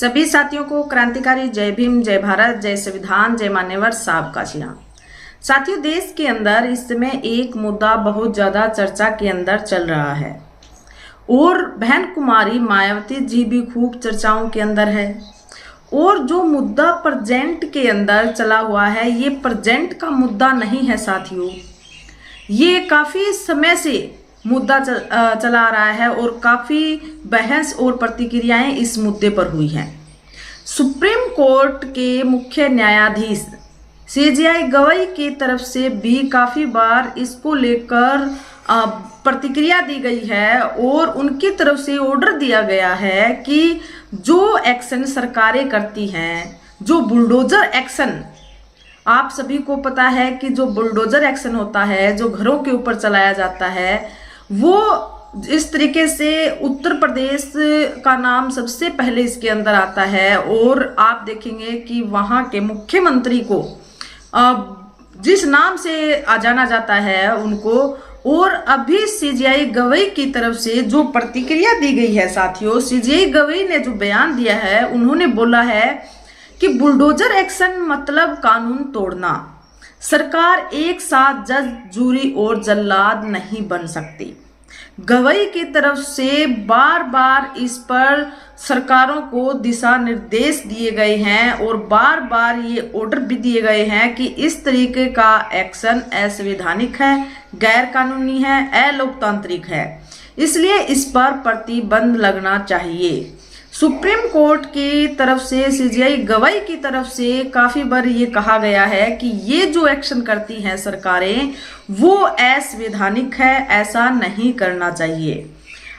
सभी साथियों को क्रांतिकारी जय भीम, जय भारत, जय संविधान, जय मान्यवर साहब का जी हाँ। साथियों, देश के अंदर इस समय एक मुद्दा बहुत ज्यादा चर्चा के अंदर चल रहा है और बहन कुमारी मायावती जी भी खूब चर्चाओं के अंदर है। और जो मुद्दा प्रेजेंट के अंदर चला हुआ है, ये प्रेजेंट का मुद्दा नहीं है साथियों, ये काफी समय से मुद्दा चला आ रहा है और काफी बहस और प्रतिक्रियाएं इस मुद्दे पर हुई हैं। सुप्रीम कोर्ट के मुख्य न्यायाधीश CJI गवई की तरफ से भी काफी बार इसको लेकर प्रतिक्रिया दी गई है और उनकी तरफ से ऑर्डर दिया गया है कि जो एक्शन सरकारें करती हैं, जो बुलडोजर एक्शन, आप सभी को पता है कि जो बुलडोजर एक्शन होता है, जो घरों के ऊपर चलाया जाता है, वो इस तरीके से उत्तर प्रदेश का नाम सबसे पहले इसके अंदर आता है। और आप देखेंगे कि वहां के मुख्यमंत्री को जिस नाम से जाना जाता है उनको, और अभी CJI गवई की तरफ से जो प्रतिक्रिया दी गई है साथियों, CJI गवई ने जो बयान दिया है, उन्होंने बोला है कि बुलडोजर एक्शन मतलब कानून तोड़ना। सरकार एक साथ जज, जूरी और जल्लाद नहीं बन सकती। गवई की तरफ से बार बार इस पर सरकारों को दिशा निर्देश दिए गए हैं और बार बार ये ऑर्डर भी दिए गए हैं कि इस तरीके का एक्शन असंवैधानिक है, गैर कानूनी है, अलोकतांत्रिक है, इसलिए इस पर प्रतिबंध लगना चाहिए। सुप्रीम कोर्ट की तरफ से CJI गवई की तरफ से काफी बार ये कहा गया है कि ये जो एक्शन करती हैं सरकारें वो असंवैधानिक है, ऐसा नहीं करना चाहिए।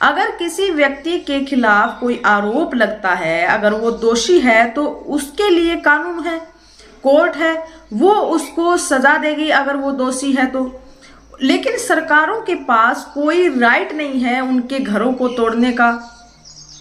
अगर किसी व्यक्ति के खिलाफ कोई आरोप लगता है, अगर वो दोषी है तो उसके लिए कानून है, कोर्ट है, वो उसको सजा देगी अगर वो दोषी है तो। लेकिन सरकारों के पास कोई राइट नहीं है उनके घरों को तोड़ने का।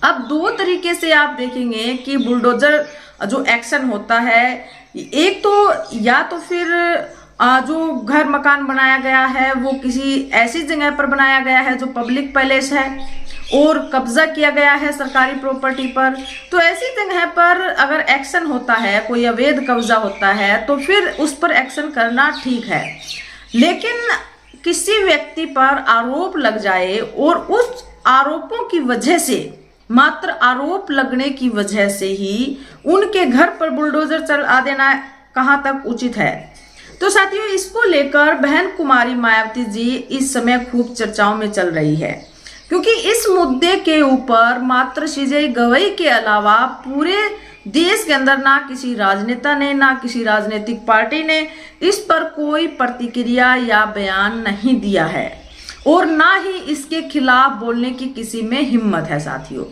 अब दो तरीके से आप देखेंगे कि बुलडोजर जो एक्शन होता है, एक तो या तो फिर जो घर मकान बनाया गया है वो किसी ऐसी जगह पर बनाया गया है जो पब्लिक पैलेस है और कब्जा किया गया है सरकारी प्रॉपर्टी पर, तो ऐसी जगह पर अगर एक्शन होता है, कोई अवैध कब्जा होता है, तो फिर उस पर एक्शन करना ठीक है। लेकिन किसी व्यक्ति पर आरोप लग जाए और उस आरोपों की वजह से, मात्र आरोप लगने की वजह से ही उनके घर पर बुलडोजर चला देना कहां तक उचित है। तो साथियों, इसको लेकर बहन कुमारी मायावती जी इस समय खूब चर्चाओं में चल रही है, क्योंकि इस मुद्दे के ऊपर मात्र CJI गवई के अलावा पूरे देश के अंदर ना किसी राजनेता ने, ना किसी राजनीतिक पार्टी ने इस पर कोई प्रतिक्रिया या बयान नहीं दिया है और ना ही इसके खिलाफ बोलने की किसी में हिम्मत है साथियों।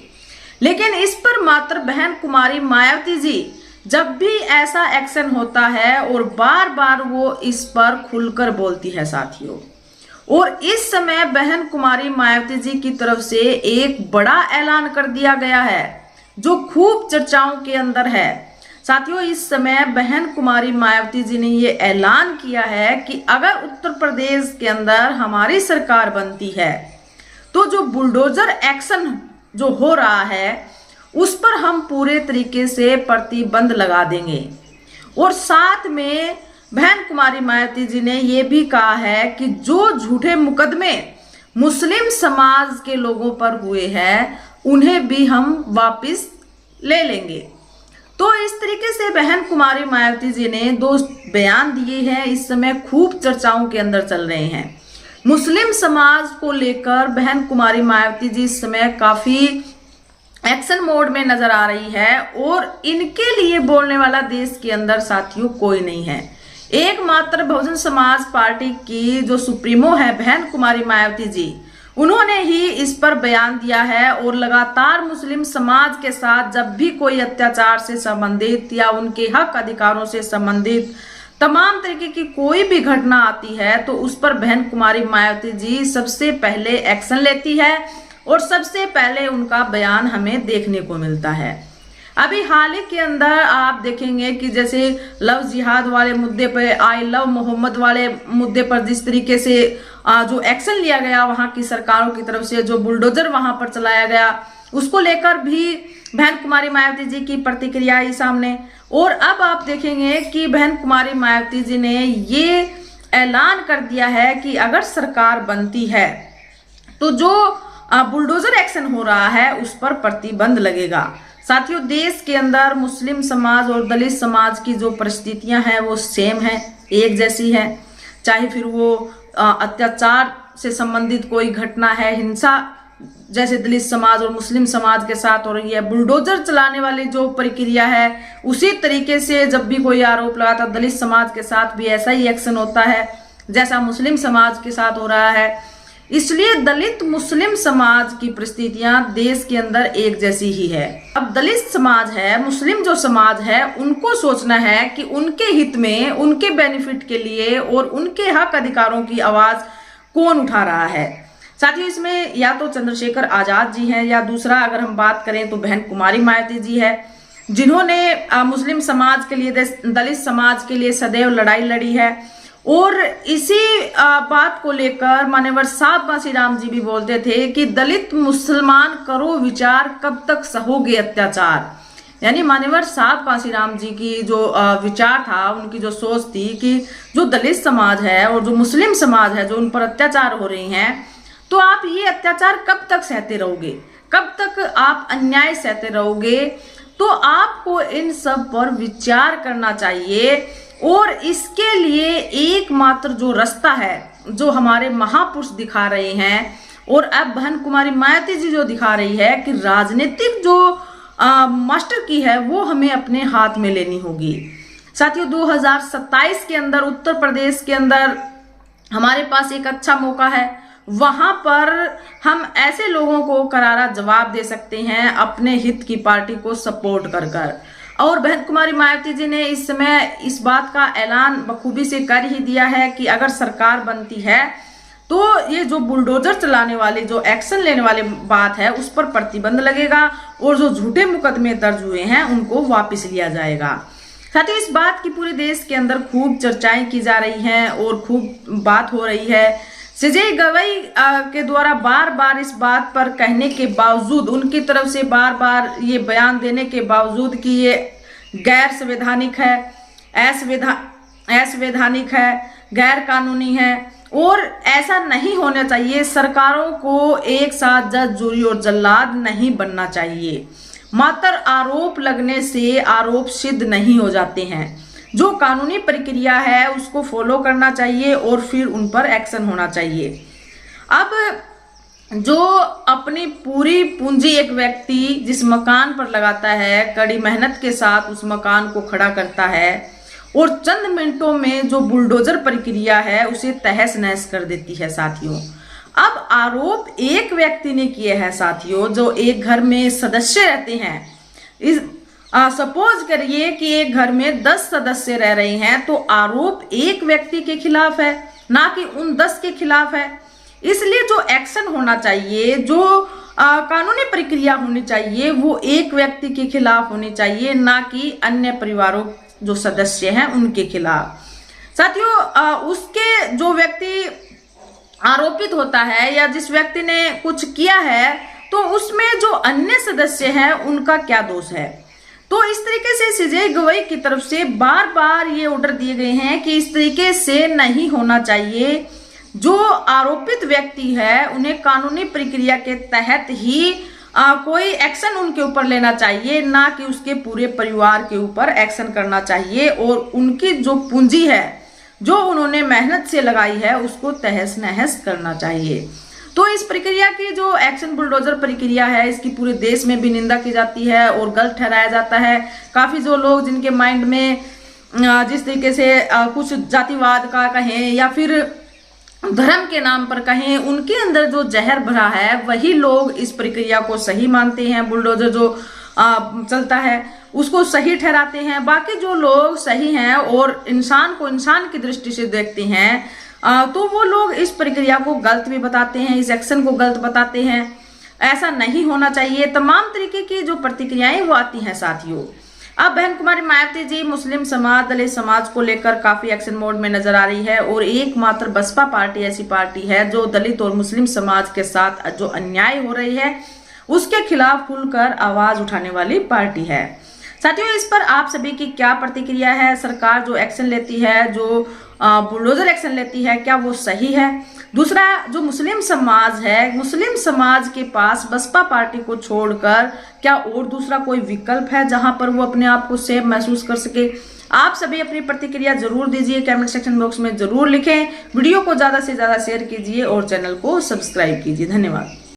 लेकिन इस पर मात्र बहन कुमारी मायावती जी जब भी ऐसा एक्शन होता है और बार बार वो इस पर खुलकर बोलती है साथियों। और इस समय बहन कुमारी मायावती जी की तरफ से एक बड़ा ऐलान कर दिया गया है जो खूब चर्चाओं के अंदर है साथियों। इस समय बहन कुमारी मायावती जी ने ये ऐलान किया है कि अगर उत्तर प्रदेश के अंदर हमारी सरकार बनती है तो जो बुलडोजर एक्शन जो हो रहा है उस पर हम पूरे तरीके से प्रतिबंध लगा देंगे। और साथ में बहन कुमारी मायावती जी ने ये भी कहा है कि जो झूठे मुकदमे मुस्लिम समाज के लोगों पर हुए हैं उन्हें भी हम वापस ले लेंगे। तो इस तरीके से बहन कुमारी मायावती जी ने दो बयान दिए हैं, इस समय खूब चर्चाओं के अंदर चल रहे हैं। मुस्लिम समाज को लेकर बहन कुमारी मायावती जी इस समय काफी एक्शन मोड में नजर आ रही है और इनके लिए बोलने वाला देश के अंदर साथियों कोई नहीं है। एकमात्र बहुजन समाज पार्टी की जो सुप्रीमो है बहन कुमारी मायावती जी, उन्होंने ही इस पर बयान दिया है और लगातार मुस्लिम समाज के साथ जब भी कोई अत्याचार से संबंधित या उनके हक अधिकारों से संबंधित तमाम तरीके की कोई भी घटना आती है तो उस पर बहन कुमारी मायावती जी सबसे पहले एक्शन लेती है और सबसे पहले उनका बयान हमें देखने को मिलता है। अभी हाल ही के अंदर आप देखेंगे कि जैसे लव जिहाद वाले मुद्दे पर, आई लव मोहम्मद वाले मुद्दे पर जिस तरीके से जो एक्शन लिया गया वहां की सरकारों की तरफ से, जो बुलडोजर वहां पर चलाया गया, उसको लेकर भी बहन कुमारी मायावती जी की प्रतिक्रिया आई सामने। और अब आप देखेंगे कि बहन कुमारी मायावती जी ने ये ऐलान कर दिया है कि अगर सरकार बनती है तो जो बुलडोजर एक्शन हो रहा है उस पर प्रतिबंध लगेगा। साथियों, देश के अंदर मुस्लिम समाज और दलित समाज की जो परिस्थितियां हैं वो सेम है, एक जैसी है। चाहे फिर वो अत्याचार से संबंधित कोई घटना है, हिंसा जैसे दलित समाज और मुस्लिम समाज के साथ हो रही है, बुलडोजर चलाने वाली जो प्रक्रिया है उसी तरीके से जब भी कोई आरोप लगाता है दलित समाज के साथ भी ऐसा ही एक्शन होता है जैसा मुस्लिम समाज के साथ हो रहा है। इसलिए दलित मुस्लिम समाज की परिस्थितियां देश के अंदर एक जैसी ही है। अब दलित समाज है, मुस्लिम जो समाज है, उनको सोचना है कि उनके हित में, उनके बेनिफिट के लिए और उनके हक अधिकारों की आवाज कौन उठा रहा है। साथियों, इसमें या तो चंद्रशेखर आजाद जी हैं या दूसरा अगर हम बात करें तो बहन कुमारी मायावती जी है, जिन्होंने मुस्लिम समाज के लिए, दलित समाज के लिए सदैव लड़ाई लड़ी है। और इसी बात को लेकर मान्यवर साहब काशीराम जी भी बोलते थे कि दलित मुसलमान करो विचार, कब तक सहोगे अत्याचार। यानी मान्यवर साहब काशीराम जी की जो विचार था, उनकी जो सोच थी कि जो दलित समाज है और जो मुस्लिम समाज है जो उन पर अत्याचार हो रही हैं, तो आप ये अत्याचार कब तक सहते रहोगे, कब तक आप अन्याय सहते रहोगे। तो आपको इन सब पर विचार करना चाहिए। और इसके लिए एकमात्र जो रास्ता है जो हमारे महापुरुष दिखा रहे हैं और अब बहन कुमारी मायावती जी जो दिखा रही है कि राजनीतिक जो मास्टर की है वो हमें अपने हाथ में लेनी होगी। साथियों, 2027 के अंदर उत्तर प्रदेश के अंदर हमारे पास एक अच्छा मौका है। वहां पर हम ऐसे लोगों को करारा जवाब दे सकते हैं अपने हित की पार्टी को सपोर्ट कर कर। और बहन कुमारी मायावती जी ने इस समय इस बात का ऐलान बखूबी से कर ही दिया है कि अगर सरकार बनती है तो ये जो बुलडोजर चलाने वाले, जो एक्शन लेने वाली बात है उस पर प्रतिबंध लगेगा और जो झूठे मुकदमे दर्ज हुए हैं उनको वापस लिया जाएगा। साथ ही इस बात की पूरे देश के अंदर खूब चर्चाएं की जा रही हैं और खूब बात हो रही है। संजय गवई के द्वारा बार बार इस बात पर कहने के बावजूद, उनकी तरफ से बार बार ये बयान देने के बावजूद कि ये गैर संवैधानिक है, असंवैधानिक है, गैर कानूनी है और ऐसा नहीं होना चाहिए। सरकारों को एक साथ जज, जूरी और जल्लाद नहीं बनना चाहिए। मात्र आरोप लगने से आरोप सिद्ध नहीं हो जाते हैं। जो कानूनी प्रक्रिया है उसको फॉलो करना चाहिए और फिर उन पर एक्शन होना चाहिए। अब जो अपनी पूरी पूंजी एक व्यक्ति जिस मकान पर लगाता है, कड़ी मेहनत के साथ उस मकान को खड़ा करता है और चंद मिनटों में जो बुलडोजर प्रक्रिया है उसे तहस नहस कर देती है। साथियों, अब आरोप एक व्यक्ति ने किए हैं। साथियों, जो एक घर में सदस्य रहते हैं, सपोज करिए कि एक घर में 10 सदस्य रह रहे हैं, तो आरोप एक व्यक्ति के खिलाफ है, ना कि उन 10 के खिलाफ है। इसलिए जो एक्शन होना चाहिए, जो कानूनी प्रक्रिया होनी चाहिए, वो एक व्यक्ति के खिलाफ होनी चाहिए, ना कि अन्य परिवारों जो सदस्य हैं उनके खिलाफ। साथियों, उसके जो व्यक्ति आरोपित होता है या जिस व्यक्ति ने कुछ किया है, तो उसमें जो अन्य सदस्य हैं उनका क्या दोष है। तो इस तरीके से संजय गवई की तरफ से बार बार ये ऑर्डर दिए गए हैं कि इस तरीके से नहीं होना चाहिए। जो आरोपित व्यक्ति है उन्हें कानूनी प्रक्रिया के तहत ही कोई एक्शन उनके ऊपर लेना चाहिए, ना कि उसके पूरे परिवार के ऊपर एक्शन करना चाहिए और उनकी जो पूंजी है, जो उन्होंने मेहनत से लगाई है, उसको तहस नहस करना चाहिए। तो इस प्रक्रिया की जो एक्शन बुलडोजर प्रक्रिया है, इसकी पूरे देश में भी निंदा की जाती है और गलत ठहराया जाता है। काफी जो लोग जिनके माइंड में जिस तरीके से कुछ जातिवाद का कहें या फिर धर्म के नाम पर कहें, उनके अंदर जो जहर भरा है, वही लोग इस प्रक्रिया को सही मानते हैं। बुलडोजर जो चलता है उसको सही ठहराते हैं। बाकी जो लोग सही हैं और इंसान को इंसान की दृष्टि से देखते हैं, तो वो लोग इस प्रक्रिया को गलत भी बताते हैं, इस एक्शन को गलत बताते हैं। ऐसा नहीं होना चाहिए। तमाम तरीके की जो प्रतिक्रियाएं वो आती हैं। साथियों, अब बहन कुमारी मायावती जी मुस्लिम समाज, दलित समाज को लेकर काफी एक्शन मोड में नजर आ रही है और एकमात्र बसपा पार्टी ऐसी पार्टी है जो दलित और मुस्लिम समाज के साथ जो अन्याय हो रही है उसके खिलाफ खुलकर आवाज उठाने वाली पार्टी है। साथियों, इस पर आप सभी की क्या प्रतिक्रिया है? सरकार जो एक्शन लेती है, जो बुलडोजर एक्शन लेती है, क्या वो सही है? दूसरा, जो मुस्लिम समाज है, मुस्लिम समाज के पास बसपा पार्टी को छोड़कर क्या और दूसरा कोई विकल्प है जहां पर वो अपने आप को सेफ महसूस कर सके? आप सभी अपनी प्रतिक्रिया जरूर दीजिए, कमेंट सेक्शन बॉक्स में जरूर लिखें। वीडियो को ज्यादा से ज्यादा शेयर कीजिए और चैनल को सब्सक्राइब कीजिए। धन्यवाद।